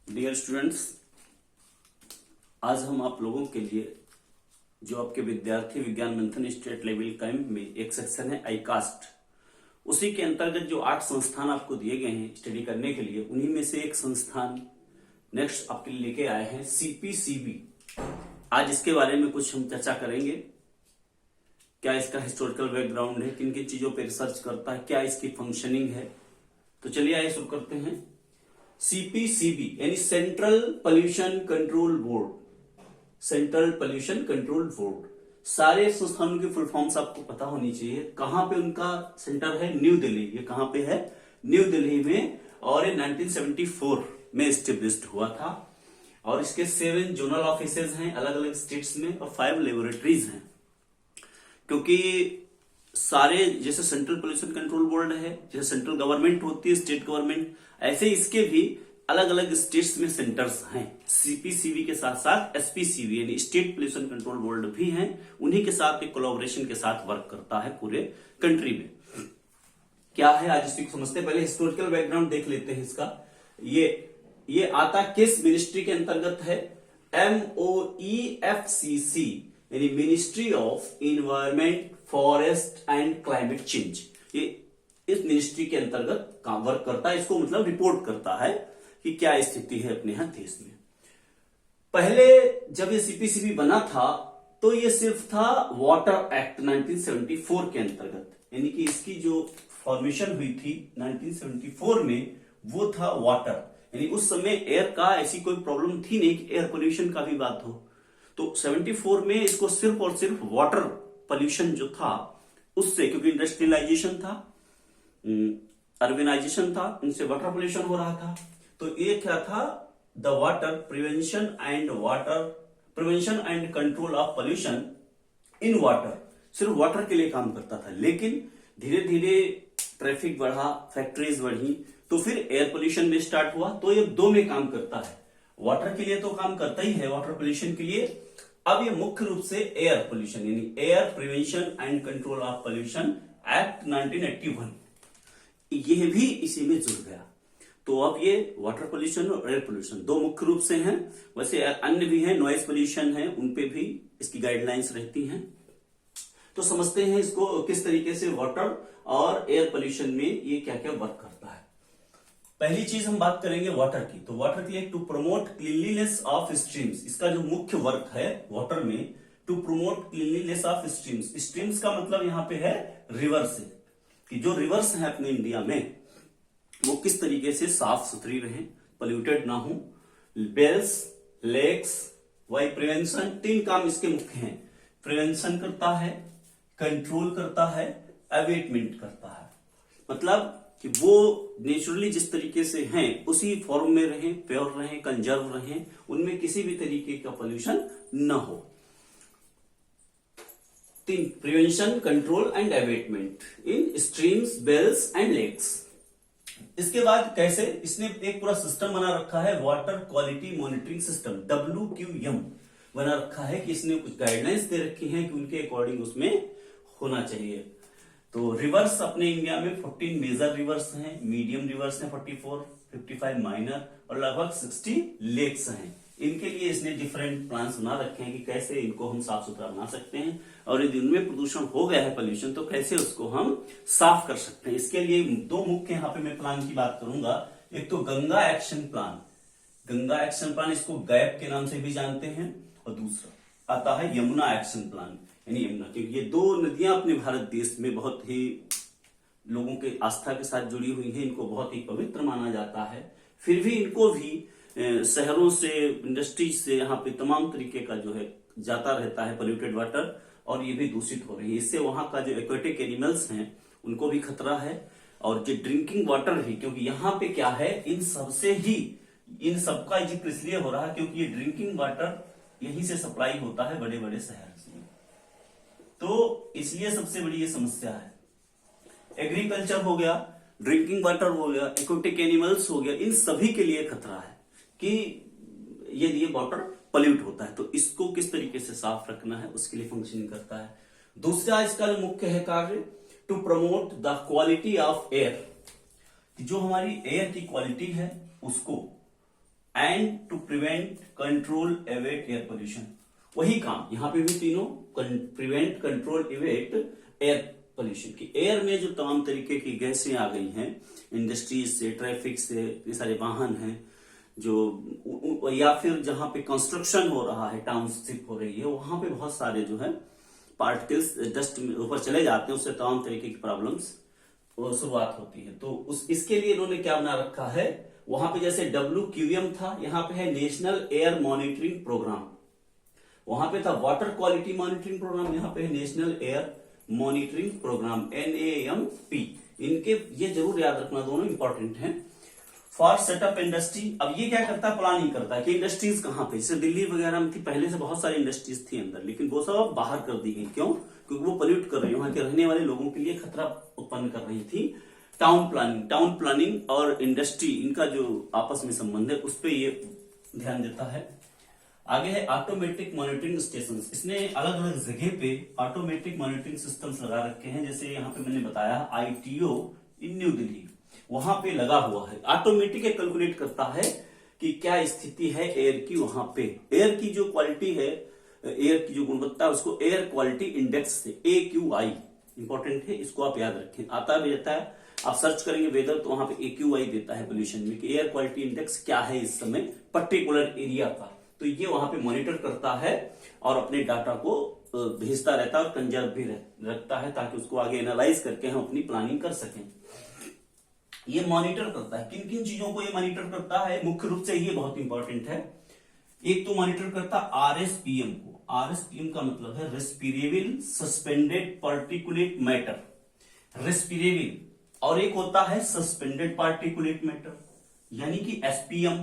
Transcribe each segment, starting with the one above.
Dear students, आज हम आप लोगों के लिए जो आपके विद्यार्थी विज्ञान मंथन स्टेट लेवल कैंप में एक सेक्शन है आईकास्ट, उसी के अंतर्गत जो 8 संस्थान आपको दिए गए हैं स्टडी करने के लिए, उन्हीं में से एक संस्थान नेक्स्ट आपके लिए लेके आए हैं सीपीसीबी। आज इसके बारे में कुछ हम चर्चा करेंगे। क्या इसका हिस्टोरिकल बैकग्राउंड है, किन किन चीजों पर रिसर्च करता है, क्या इसकी फंक्शनिंग है। तो चलिए आइए शुरू करते हैं। सीपीसीबी यानी central pollution control board, central pollution control board. सारे संस्थानों की फुल फॉर्म्स आपको पता होनी चाहिए। कहां पे उनका सेंटर है? न्यू दिल्ली। ये कहां पे है? न्यू दिल्ली में। और ये 1974 में स्टेब्लिश्ड हुआ था। और इसके 7 जोनल ऑफिसेज हैं अलग अलग स्टेट्स में और 5 लेबोरेटरीज हैं। क्योंकि सारे जैसे सेंट्रल पोल्यूशन कंट्रोल बोर्ड है, जैसे सेंट्रल गवर्नमेंट होती है, स्टेट गवर्नमेंट, ऐसे इसके भी अलग अलग स्टेट्स में सेंटर्स हैं। सीपीसीबी के साथ साथ एसपीसीबी यानी स्टेट पोल्यूशन कंट्रोल बोर्ड भी हैं। उन्हीं के साथ एक कोलैबोरेशन के साथ वर्क करता है पूरे कंट्री में। क्या है आज इसी को समझते हैं। पहले हिस्टोरिकल बैकग्राउंड देख लेते हैं इसका। ये आता किस मिनिस्ट्री के अंतर्गत है? MOEFCC यानी ministry of environment, forest and climate change. ये इस मिनिस्ट्री के अंतर्गत काम वर्क करता है। इसको मतलब रिपोर्ट करता है कि क्या स्थिति है अपने यहां देश में। पहले जब ये सीपीसीबी बना था तो ये सिर्फ था वाटर एक्ट 1974 के अंतर्गत, यानी कि इसकी जो फॉर्मेशन हुई थी 1974 में वो था वाटर, यानी उस समय एयर का ऐसी कोई प्रॉब्लम थी नहीं कि एयर पोल्यूशन का भी बात हो। तो 74 में इसको सिर्फ और सिर्फ वाटर पोल्यूशन जो था उससे, क्योंकि इंडस्ट्रियलाइजेशन था, अर्बनाइजेशन था, उनसे वाटर पोल्यूशन हो रहा था। तो ये क्या था? The water prevention and control of pollution in water, सिर्फ वाटर के लिए काम करता था। लेकिन धीरे धीरे ट्रैफिक बढ़ा, फैक्ट्रीज बढ़ी, तो फिर एयर पोल्यूशन में स्टार्ट हुआ। तो ये 2 में काम करता है। वाटर के लिए तो काम करता ही है, वाटर पोल्यूशन के लिए। अब ये मुख्य रूप से एयर पोल्यूशन यानी air prevention and control of pollution act 1981, ये भी इसी में जुड़ गया। तो अब ये वाटर पोल्यूशन और एयर पोल्यूशन 2 मुख्य रूप से हैं। वैसे अन्य भी हैं, नॉइज पोल्यूशन है, उनपे भी इसकी गाइडलाइंस रहती हैं। तो समझते हैं इसको किस तरीके से वाटर और एयर पोल्यूशन में ये क्या क्या वर्क करता है। पहली चीज हम बात करेंगे वाटर की। तो वाटर के लिए to promote cleanliness of streams, इसका जो मुख्य वर्क है वाटर में, to promote cleanliness of streams. Streams का मतलब यहां पे है रिवर से, कि जो रिवर्स है अपने इंडिया में वो किस तरीके से साफ सुथरी रहे, पोल्यूटेड ना हो। बेल्स, लेक्स, वाई प्रिवेंशन, 3 काम इसके मुख्य हैं। प्रिवेंशन करता है, कंट्रोल करता है, अवेटमेंट करता है। मतलब कि वो नेचुरली जिस तरीके से हैं उसी फॉर्म में रहें, प्योर रहें, कंजर्व रहें, उनमें किसी भी तरीके का पोल्यूशन न हो। 3 prevention, control and abatement in streams, wells and lakes. इसके बाद कैसे? इसने एक पूरा सिस्टम बना रखा है, water quality monitoring system, WQM बना रखा है, कि इसने कुछ गाइडलाइंस दे रखी हैं कि उनके अकॉर्डिंग उसमें होना चाहिए। तो रिवर्स अपने इंडिया में 14 मेजर रिवर्स हैं, मीडियम रिवर्स हैं 44, 55 माइनर और लगभग 60 लेक्स हैं। इनके लिए इसने डिफरेंट प्लान्स बना रखे हैं कि कैसे इनको हम साफ सुथरा बना सकते हैं, और यदि उनमें प्रदूषण हो गया है पोल्यूशन तो कैसे उसको हम साफ कर सकते हैं। इसके लिए 2 मुख्य यहाँ पे मैं प्लान की बात करूंगा। एक तो Ganga action plan, Ganga action plan इसको गैप के नाम से भी जानते हैं, और दूसरा आता है यमुना एक्शन प्लान यानी यमुना, क्योंकि ये 2 नदियां अपने भारत देश में बहुत ही लोगों के आस्था के साथ जुड़ी हुई हैं, इनको बहुत ही पवित्र माना जाता है। फिर भी इनको भी शहरों से, इंडस्ट्रीज से यहाँ पे तमाम तरीके का जो है जाता रहता है पोल्यूटेड वाटर, और ये भी दूषित हो रही है। इससे वहां का जो एक्वेटिक एनिमल्स हैं उनको भी खतरा है, और जो ड्रिंकिंग वाटर भी, क्योंकि यहाँ पे क्या है, इन सबसे ही इन सबका जिक्र इसलिए हो रहा है क्योंकि ये ड्रिंकिंग वाटर यहीं से सप्लाई होता है बड़े बड़े शहर से, तो इसलिए सबसे बड़ी ये समस्या है। एग्रीकल्चर हो गया, ड्रिंकिंग वाटर हो गया, एक्वेटिक एनिमल्स हो गया, इन सभी के लिए खतरा है कि यदि ये वाटर पोल्यूट होता है तो इसको किस तरीके से साफ रखना है, उसके लिए फंक्शनिंग करता है। दूसरा इसका जो मुख्य है कार्य, to promote the quality of air, जो हमारी एयर की क्वालिटी है उसको and to prevent, control, abate air pollution. वही काम यहाँ पे भी तीनों, prevent, control, abate air pollution की। एयर में जो तमाम तरीके की गैसें आ गई हैं इंडस्ट्रीज से, ट्रैफिक से, ये सारे वाहन हैं जो, या फिर जहां पे कंस्ट्रक्शन हो रहा है, टाउनशिप हो रही है, वहां पे बहुत सारे जो है पार्टिकल्स डस्ट में ऊपर चले जाते हैं, उससे तमाम तरीके की प्रॉब्लम्स शुरुआत होती है। तो इसके लिए इन्होंने क्या बना रखा है, वहां पे जैसे WQM था, यहाँ पे है नेशनल एयर मॉनिटरिंग प्रोग्राम। वहां पे था वाटर क्वालिटी मॉनिटरिंग प्रोग्राम, यहाँ पे है national air monitoring programme, NAMP। इनके ये जरूर याद रखना, दोनों इंपॉर्टेंट हैं। फॉर सेटअप इंडस्ट्री, अब ये क्या करता है, प्लानिंग करता है कि इंडस्ट्रीज कहां पे, जैसे दिल्ली वगैरह में थी पहले से बहुत सारी इंडस्ट्रीज थी अंदर, लेकिन वो सब बाहर कर दी गई। क्यों? क्योंकि वो पोल्यूट कर रही है, वहां के रहने वाले लोगों के लिए खतरा उत्पन्न कर रही थी। टाउन प्लानिंग और इंडस्ट्री, इनका जो आपस में संबंध है उस पर ये ध्यान देता है। आगे है ऑटोमेटिक मॉनिटरिंग स्टेशन। इसने अलग अलग जगह पे ऑटोमेटिक मॉनिटरिंग सिस्टम्स लगा रखे हैं, जैसे यहाँ पे मैंने बताया ITO इन न्यू दिल्ली, वहां पे लगा हुआ है। ऑटोमेटिक कैलकुलेट करता है कि क्या स्थिति है एयर की, वहां पे एयर की जो क्वालिटी है, एयर की जो गुणवत्ता है, उसको एयर क्वालिटी इंडेक्स से, AQI इंपॉर्टेंट है, इसको आप याद रखें। आता भी रहता है, आप सर्च करेंगे वेदर तो वहां पे AQI देता है पोल्यूशन में कि एयर क्वालिटी इंडेक्स क्या है इस समय पर्टिकुलर एरिया का। तो ये वहां पे मॉनिटर करता है और अपने डाटा को भेजता रहता है और कंजर्व भी रखता है, ताकि उसको आगे एनालाइज करके हम अपनी प्लानिंग कर सकें। ये मॉनिटर करता है, किन किन चीजों को ये मॉनिटर करता है, मुख्य रूप से ये बहुत इंपॉर्टेंट है। एक तो मॉनिटर करता RSPM को। RSPM का मतलब है रेस्पिरेबल सस्पेंडेड पार्टिकुलेट मैटर, रेस्पिरेबल। और एक होता है सस्पेंडेड पार्टिकुलेट मैटर, यानी कि SPM।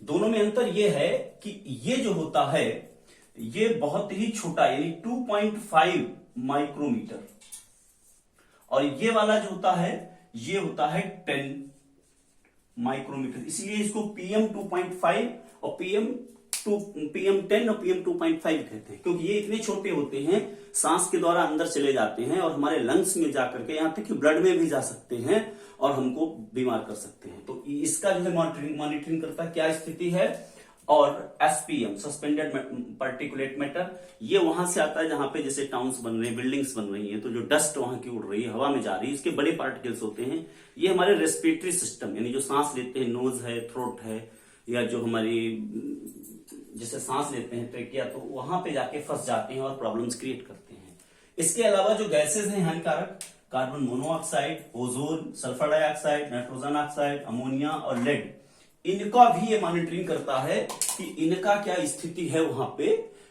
दोनों में अंतर यह है कि ये जो होता है ये बहुत ही छोटा, यानी 2.5 माइक्रोमीटर, और ये वाला जो होता है ये होता है 10 माइक्रोमीटर। इसलिए इसको PM 2.5 और PM 10 और PM 2.5 कहते हैं, क्योंकि ये इतने छोटे होते हैं, सांस के द्वारा अंदर चले जाते हैं और हमारे लंग्स में जाकर के, यहां तक कि ब्लड में भी जा सकते हैं और हमको बीमार कर सकते हैं। तो इसका जो है मॉनिटरिंग करता है क्या स्थिति है। और SPM सस्पेंडेड पार्टिकुलेट मैटर, ये वहां से आता है जहां पे जैसे टाउन्स बन रहे हैं, बिल्डिंग्स बन रही हैं, तो जो डस्ट वहां की उड़ रही है, हवा में जा रही है, इसके बड़े पार्टिकल्स होते हैं। ये हमारे रेस्पिरेटरी सिस्टम, यानी जो सांस लेते हैं, नोज है, थ्रोट है, या जो हमारी जैसे सांस लेते हैं ट्रेकिया, तो वहां पे जाके फंस जाते हैं और प्रॉब्लम्स क्रिएट करते हैं। इसके अलावा जो गैसेज हैं हानिकारक, carbon monoxide, ozone, sulphur dioxide, nitrogen oxide, ammonia और लेड, इनका भी ये मॉनिटरिंग करता है कि इनका क्या स्थिति है वहां पे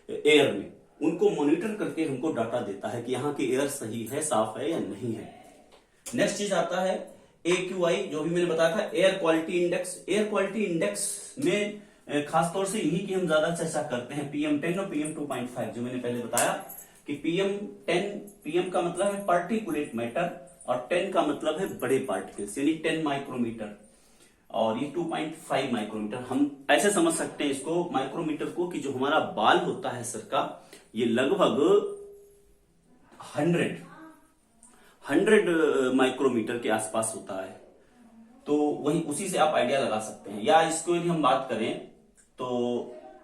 एयर में। उनको मॉनिटर करके हमको डाटा देता है कि यहाँ की एयर सही है, साफ है या नहीं है। नेक्स्ट चीज आता है AQI, जो भी मैंने बताया था, air quality index. Air quality index में खासतौर से इन्हीं की हम ज्यादा चर्चा करते हैं, PM 10 और PM 2.5, जो मैंने पहले बताया कि PM का मतलब है पार्टिकुलेट मैटर और 10 का मतलब है बड़े पार्टिकल्स, यानी 10 माइक्रोमीटर, और ये 2.5 माइक्रोमीटर। हम ऐसे समझ सकते हैं इसको माइक्रोमीटर को कि जो हमारा बाल होता है सर का, ये लगभग 100 माइक्रोमीटर के आसपास होता है। तो वही उसी से आप आइडिया लगा सकते हैं। या इसको यदि हम बात करें तो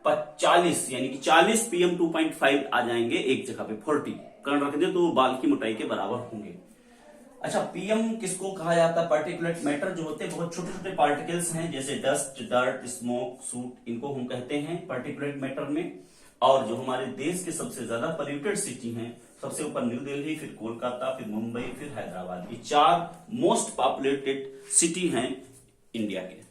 40 यानी कि 40 PM 2.5 आ जाएंगे एक जगह पे, 40 कर्ण रख दे तो बाल की मोटाई के बराबर होंगे। अच्छा, PM किसको कहा जाता है? पार्टिकुलेट मैटर जो होते हैं बहुत छोटे छोटे पार्टिकल्स हैं, जैसे डस्ट, डर्ट, स्मोक, सूट, इनको हम कहते हैं पार्टिकुलेट मैटर में। और जो हमारे देश के सबसे ज्यादा पोल्यूटेड सिटी हैं, सबसे ऊपर न्यू दिल्ली, फिर कोलकाता, फिर मुंबई, फिर हैदराबाद, ये 4 मोस्ट पॉपुलेटेड सिटी हैं इंडिया के।